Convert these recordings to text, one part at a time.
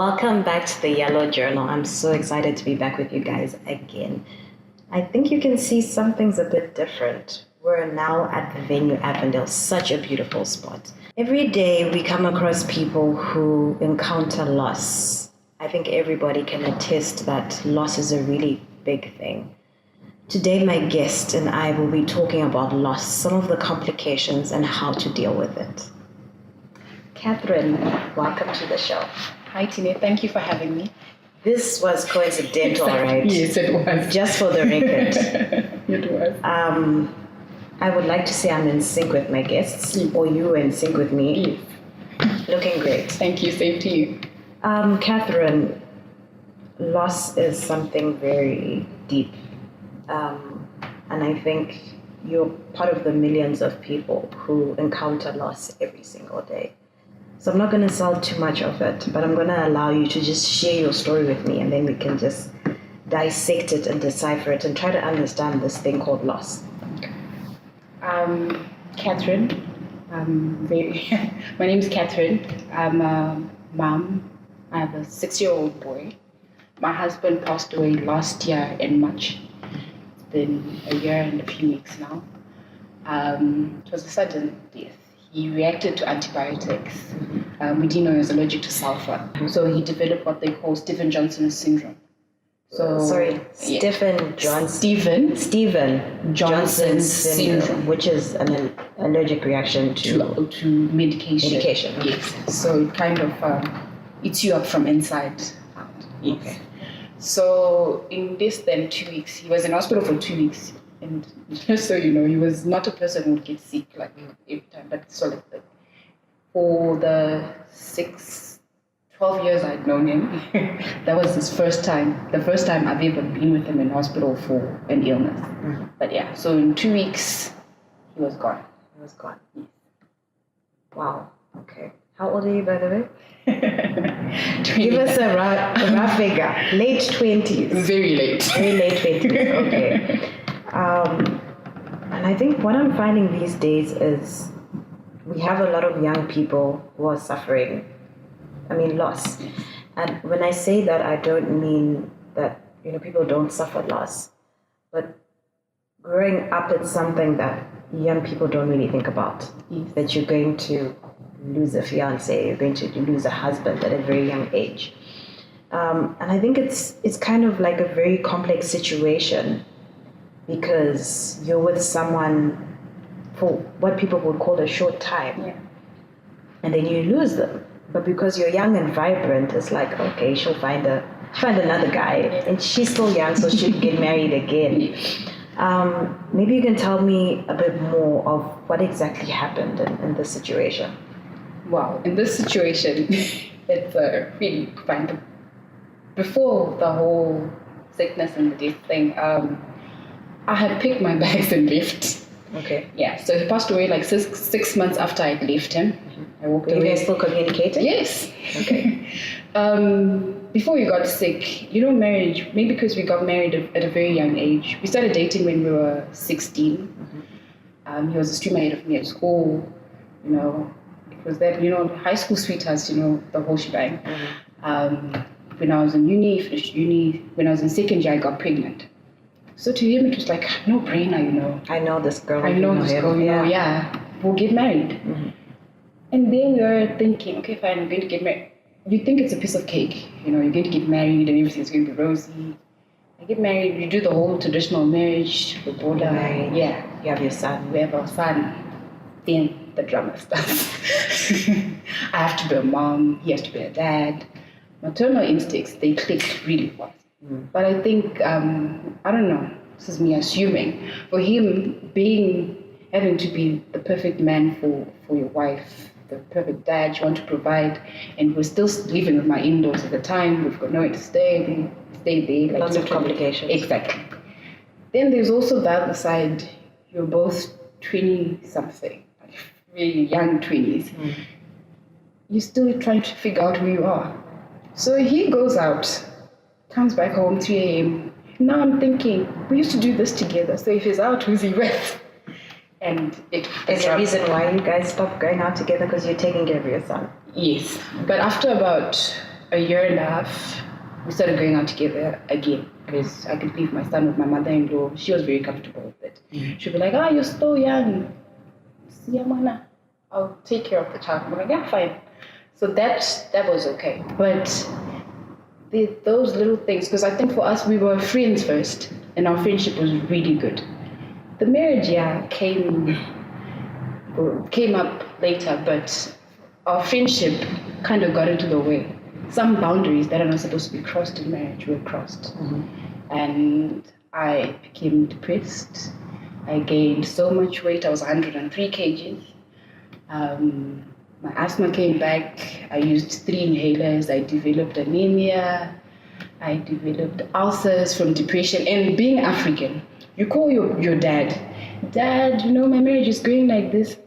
Welcome back to the Yellow Journal. I'm so excited to be back with you guys again. I think you can see something's a bit different. We're now at the Venue Avondale, such a beautiful spot. Every day we come across people who encounter loss. I think everybody can attest that loss is a really big thing. Today my guest and I will be talking about loss, some of the complications and how to deal with it. Cathrine, welcome to the show. Hi, Tine. Thank you for having me. This was coincidental, right? Yes, it was. Just for the record. It was. I would like to say I'm in sync with my guests, or you are in sync with me. Yes. Looking great. Thank you. Same to you. Cathrine, loss is something very deep. And I think you're part of the millions of people who encounter loss every single day. So I'm not going to sell too much of it, but I'm going to allow you to just share your story with me, and then we can just dissect it and decipher it and try to understand this thing called loss. Cathrine, my name is Cathrine. I'm a mom. I have a 6-year-old boy. My husband passed away last year in March. It's been a year and a few weeks now. It was a sudden death. He reacted to antibiotics. We didn't know he was allergic to sulfur. So he developed what they call Stevens-Johnson syndrome. Stephen Johnson syndrome, which is an allergic reaction to medication. Yes. So it kind of eats you up from inside out. Yes. Okay. So in this then 2 weeks, he was in hospital for 2 weeks. And just so you know, he was not a person who would get sick like every time, but for the 12 years I'd known him, that was his first time, the first time I've ever been with him in hospital for an illness. Mm-hmm. But yeah, so in 2 weeks, he was gone. Yes. Wow, okay. How old are you, by the way? Give us a rough figure. Late 20s. Very late. Very late 20s, okay. And I think what I'm finding these days is we have a lot of young people who are suffering, loss. And when I say that, I don't mean that, people don't suffer loss. But growing up, it's something that young people don't really think about. Yes. That you're going to lose a fiance, you're going to lose a husband at a very young age. And I think it's kind of like a very complex situation, because you're with someone for what people would call a short time, and then you lose them. But because you're young and vibrant, it's like, okay, she'll find another guy, and she's still young, so she'll get married again. Maybe you can tell me a bit more of what exactly happened in this situation. Wow, in this situation, it's really fun. Before the whole sickness and the death thing, I had picked my bags and left. Okay. Yeah, so he passed away like 6 months after I'd left him. Mm-hmm. I walked away. You guys still communicating? Yes. Okay. Before we got sick, marriage, maybe because we got married at a very young age. We started dating when we were 16. Mm-hmm. He was a stream ahead of me at school. It was that, high school sweethearts, the whole shebang. Mm-hmm. When I was in uni, finished uni, when I was in second year, I got pregnant. So to him, it was like, no brainer, I know this girl. We'll get married. Mm-hmm. And then we were thinking, okay, fine, we're going to get married. You think it's a piece of cake, you're going to get married and everything's going to be rosy. I get married, we do the whole traditional marriage, the border. Yeah. You have your son. We have our son. Then the drama starts. I have to be a mom, he has to be a dad. Maternal instincts, they clicked really fast. But I think, I don't know, this is me assuming, for him having to be the perfect man for your wife, the perfect dad, you want to provide, and we're still living with my in-laws at the time, we've got nowhere to stay, we stay there. Lots of complications. Exactly. Then there's also the other side, you're both 20-something, like really young 20s. You're still trying to figure out who you are. So he goes out, comes back home 3 a.m. Now I'm thinking, we used to do this together, so if he's out, who's he with? And it is the reason why you guys stopped going out together because you're taking care of your son. Yes, but after about a year and a half, we started going out together again because I could leave my son with my mother-in-law. She was very comfortable with it. She'd be like, you're still young. See, I'll take care of the child. I'm like, yeah, fine. So that was okay. But those little things, because I think for us, we were friends first, and our friendship was really good. The marriage, came up later, but our friendship kind of got into the way. Some boundaries that are not supposed to be crossed in marriage were crossed. And I became depressed. I gained so much weight. I was 103 kgs. My asthma came back. I used 3 inhalers. I developed anemia. I developed ulcers from depression. And being African, you call your dad, "Dad, my marriage is going like this."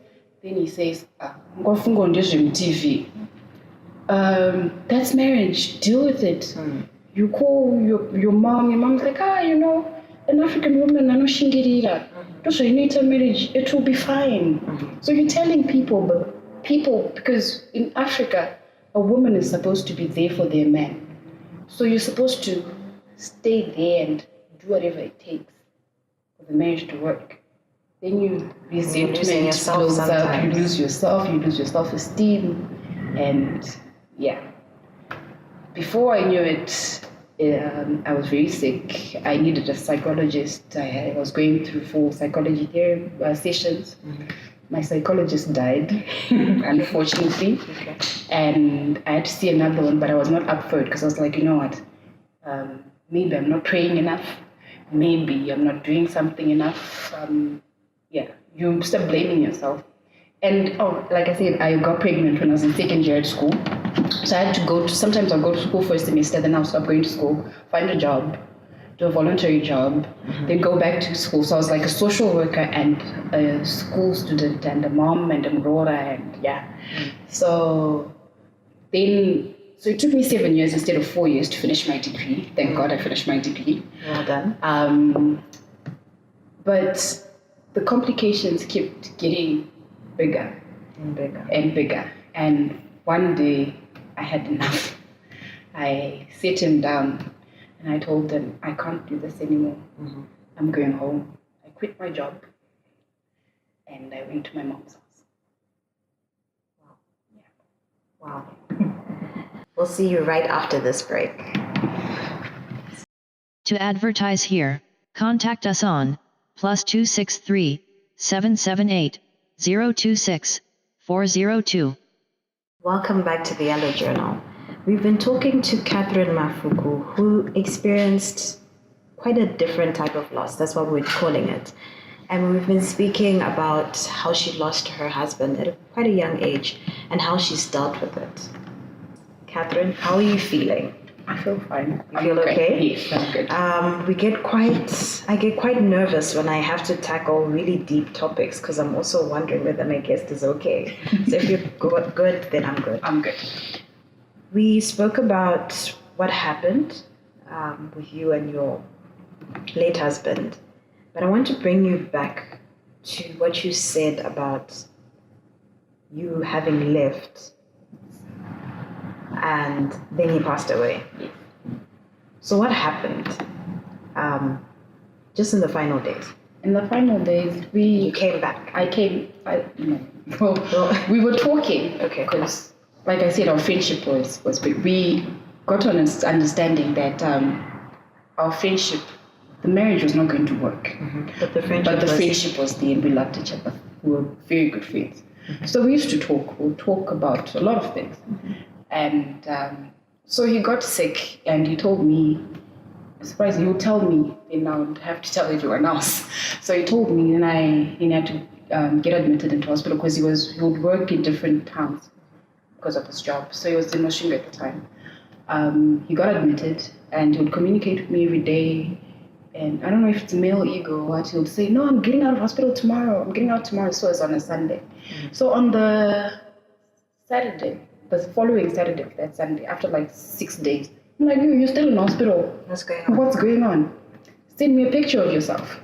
Then he says, "I'm going to go on TV. That's marriage. Deal with it." You call your mom. Your mom's like, an African woman, I know shingirira. So you need a marriage. It will be fine. So you're telling people, because in Africa, a woman is supposed to be there for their man. So you're supposed to stay there and do whatever it takes for the marriage to work. Then you resentment builds up. You lose yourself. You lose your self-esteem, and before I knew it, I was very sick. I needed a psychologist. I was going through 4 psychology therapy sessions. My psychologist died, unfortunately. And I had to see another one, but I was not up for it because I was like, you know what? Maybe I'm not praying enough. Maybe I'm not doing something enough. You start blaming yourself. And like I said, I got pregnant when I was in second year at school. So I had to sometimes I'll go to school for a semester, then I'll stop going to school, find a job, do a voluntary job, then go back to school. So I was like a social worker and a school student and a mom and a mrora and So it took me 7 years instead of 4 years to finish my degree. Thank God I finished my degree. Well done. But the complications kept getting bigger and bigger. And one day I had enough. I sat him down and I told him, I can't do this anymore. I'm going home. I quit my job and I went to my mom's house. Wow. We'll see you right after this break. To advertise here, contact us on +263 778 026 402. Welcome back to the Yellow Journal. We've been talking to Cathrine Mafuku, who experienced quite a different type of loss. That's what we're calling it. And we've been speaking about how she lost her husband at quite a young age and how she's dealt with it. Cathrine, how are you feeling? I feel fine. You feel okay? Yes, I'm good. I get quite nervous when I have to tackle really deep topics because I'm also wondering whether my guest is okay. So if you're good, then I'm good. I'm good. We spoke about what happened with you and your late husband, but I want to bring you back to what you said about you having left and then he passed away. Yes. So what happened just in the final days? In the final days, You came back. We were talking. Okay. Because, like I said, our friendship was big. We got to an understanding that our friendship, the marriage was not going to work. But the friendship was there and we loved each other. We were very good friends. So we used to talk. We'll talk about a lot of things. And so he got sick and he told me, surprisingly, he would tell me, and I would have to tell everyone else. So he told me, and he had to get admitted into hospital because he would work in different towns because of his job. So he was in Moshinga at the time. He got admitted and he would communicate with me every day. And I don't know if it's male ego or what, he would say, "No, I'm getting out of hospital tomorrow. I'm getting out tomorrow." So it's on a Sunday. So on the Saturday, the following Saturday of that Sunday, after like 6 days, I'm like, "You're still in hospital. What's going on? Send me a picture of yourself."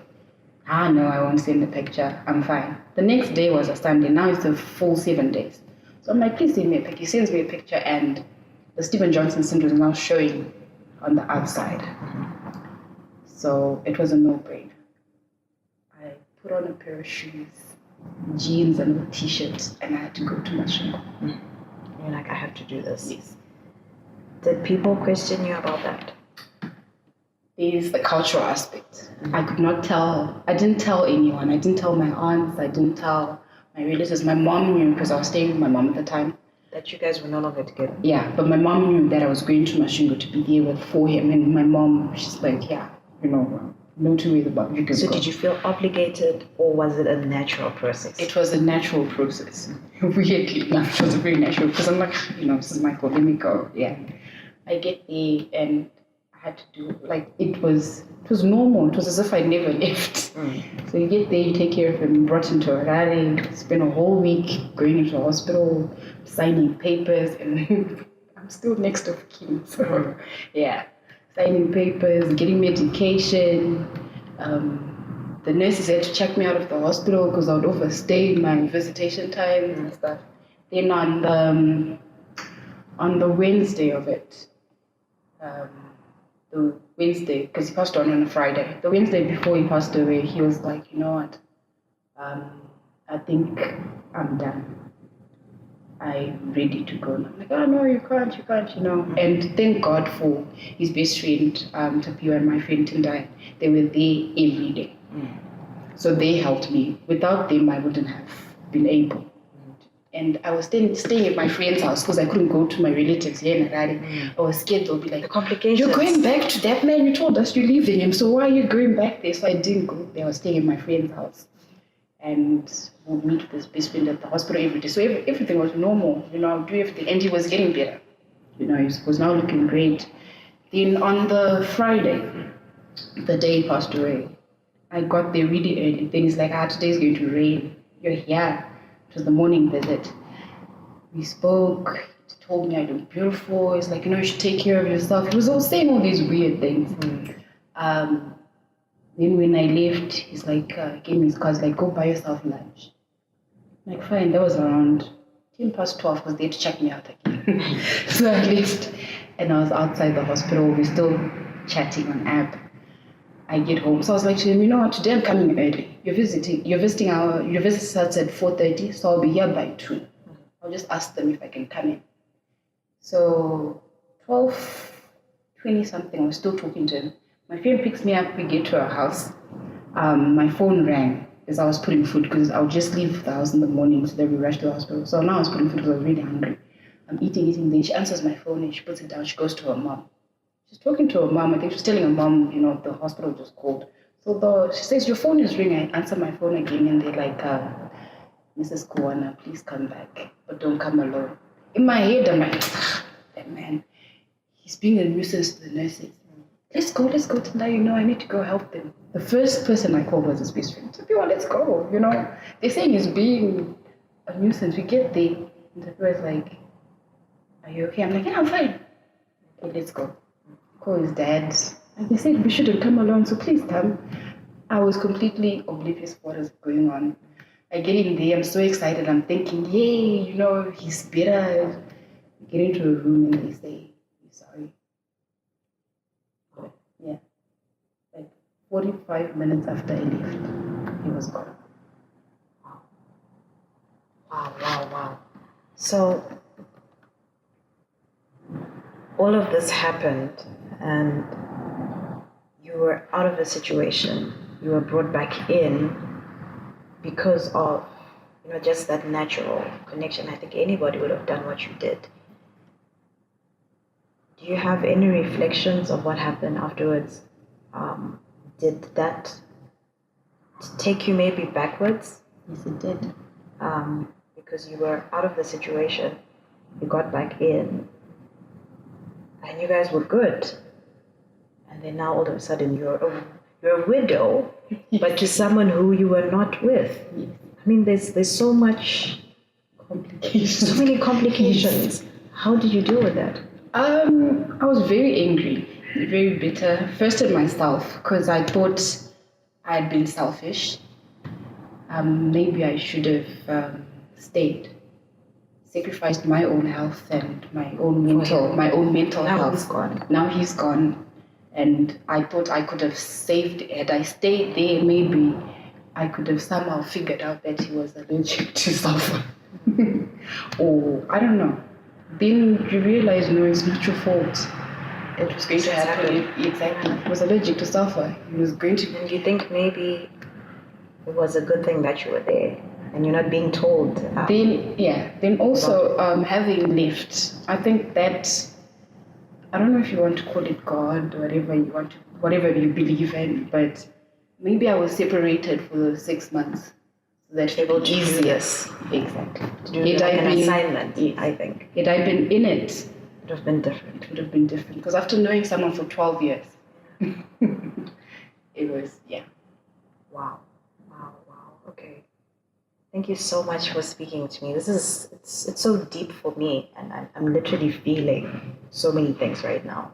No, I won't send a picture. I'm fine. The next day was a Sunday. Now it's a full 7 days. So I'm like, "Please send me a picture." He sends me a picture and the Stephen Johnson syndrome is now showing on the outside. So it was a no-brainer. I put on a pair of shoes, jeans and a t-shirt, and I had to go to Mashingo. You're like, I have to do this. Yes. Did people question you about that? There's the cultural aspect. I could not tell. I didn't tell anyone. I didn't tell my aunts. I didn't tell my relatives. My mom knew because I was staying with my mom at the time. That you guys were no longer together? Yeah, but my mom knew that I was going to Mashingo to be there for him. And my mom, she's like, yeah, no two ways about it. So did you feel obligated, or was it a natural process? It was a natural process. Weirdly enough, it was a very natural, because I'm like, this is my fault, let me go. Yeah. I get there and I had to do, it was normal. It was as if I never left. So you get there, you take care of him, brought him to Harare, spent a whole week going into a hospital, signing papers, and I'm still next of kin. So, yeah. Signing papers, getting medication. The nurses had to check me out of the hospital because I would overstay my visitation times and stuff. Then on the Wednesday of it, the Wednesday, because he passed on a Friday, the Wednesday before he passed away, he was like, you know what, I think I'm done. I'm ready to go. And I'm like, oh no, you can't, And thank God for his best friend, Tapio, and my friend Tindai. They were there every day. So they helped me. Without them, I wouldn't have been able. And I was staying at my friend's house because I couldn't go to my relatives here in Harare. I was scared they'll be like, the complications. You're going back to that man, you told us you're leaving him, so why are you going back there? So I didn't go there. I was staying at my friend's house. And would meet with his best friend at the hospital every day. So everything was normal, I would do everything. And he was getting better. He was now looking great. Then on the Friday, the day he passed away, I got there really early. Then he's like, today's going to rain. You're here. It was the morning visit. We spoke. He told me I look beautiful. He's like, you should take care of yourself. He was all saying all these weird things. Then when I left, he's like, gave me his card, like, go buy yourself lunch. I'm like, fine, that was around 12 because they had to check me out again. So I left and I was outside the hospital. We're still chatting on app. I get home. So I was like to him, you know what, today I'm coming early. Your visit starts at 4:30, so I'll be here by 2. I'll just ask them if I can come in. So 12:20 something, I was still talking to him. My friend picks me up, we get to our house. My phone rang as I was putting food because I would just leave the house in the morning so that we rush to the hospital. So now I was putting food because I was really hungry. I'm eating, then she answers my phone and she puts it down, she goes to her mom. She's talking to her mom, I think she's telling her mom, the hospital just called. So she says, your phone is ringing. I answer my phone again and they're like, Mrs. Kuwana, please come back, but don't come alone. In my head, I'm like, that man, he's being a nuisance to the nurses. Let's go tonight, I need to go help them. The first person I called was his best friend. So, let's go, They're saying he's being a nuisance. We get there, and the first like, are you okay? I'm like, yeah, I'm fine. Okay, let's go. Call his dad. And they said we shouldn't come alone, so please come. I was completely oblivious of what was going on. I get in there, I'm so excited. I'm thinking, yay, he's better. We get into a room and they say, we're sorry. Yeah. 45 minutes after I left, he was gone. Wow. So, all of this happened and you were out of the situation. You were brought back in because of, just that natural connection. I think anybody would have done what you did. Do you have any reflections of what happened afterwards? Did that take you maybe backwards? Yes, it did. Because you were out of the situation, you got back in, and you guys were good. And then now all of a sudden you're a widow, but to someone who you were not with. Yes. I mean, there's so much complications. So many complications. Yes. How did you deal with that? I was very angry, very bitter. First at myself, because I thought I had been selfish. Maybe I should have stayed. sacrificed my own health and my own mental Now health. he's gone. Now he's gone, and I thought I could have saved. Had I stayed there, maybe I could have somehow figured out that he was allergic to sulfur, or I don't know. Then you realize, no, it's not your fault. It was going to happen. Exactly. He was allergic to sulfur. He was going to. And you think maybe it was a good thing that you were there and you're not being told? Then also having left, I think that, I don't know if you want to call it God, whatever you believe in, but maybe I was separated for those 6 months. That Able to easier. do this. Exactly. To do like an assignment, yes. I think. Had I been in it, It would have been different. it would have been different. Because after knowing someone for 12 years, it was, Wow. Okay. Thank you so much for speaking to me. It's so deep for me, and I'm literally feeling so many things right now.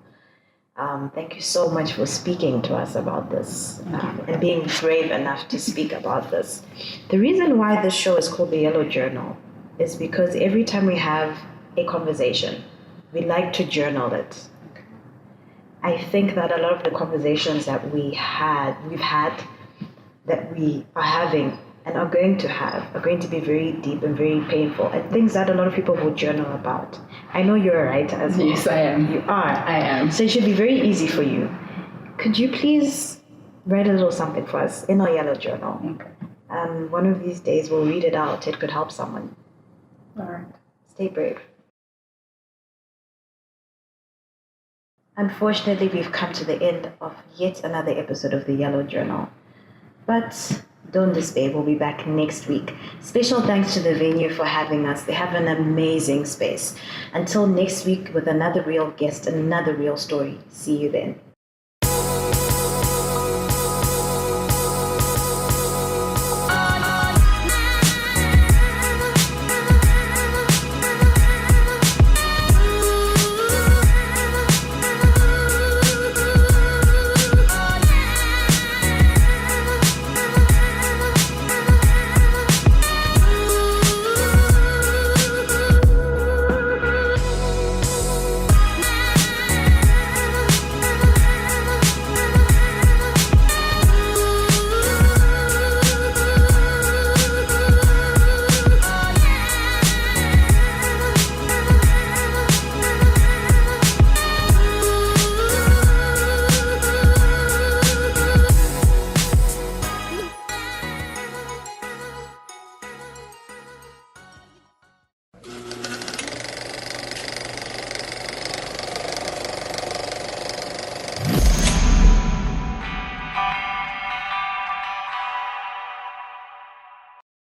Thank you so much for speaking to us about this and being brave enough to speak about this. The reason why this show is called The Yellow Journal is because every time we have a conversation, we like to journal it. I think that a lot of the conversations that we've had, that we are having and are going to have, are going to be very deep and very painful, and things that a lot of people will journal about. I know you're a writer as well. Yes, I am. You are. I am. So it should be very easy for you. Could you please write a little something for us in our yellow journal? Okay. One of these days we'll read it out. It could help someone. All right. Stay brave. Unfortunately, we've come to the end of yet another episode of the Yellow Journal. But don't despair, we'll be back next week. Special thanks to the Venue for having us. They have an amazing space. Until next week with another real guest and another real story. See you then.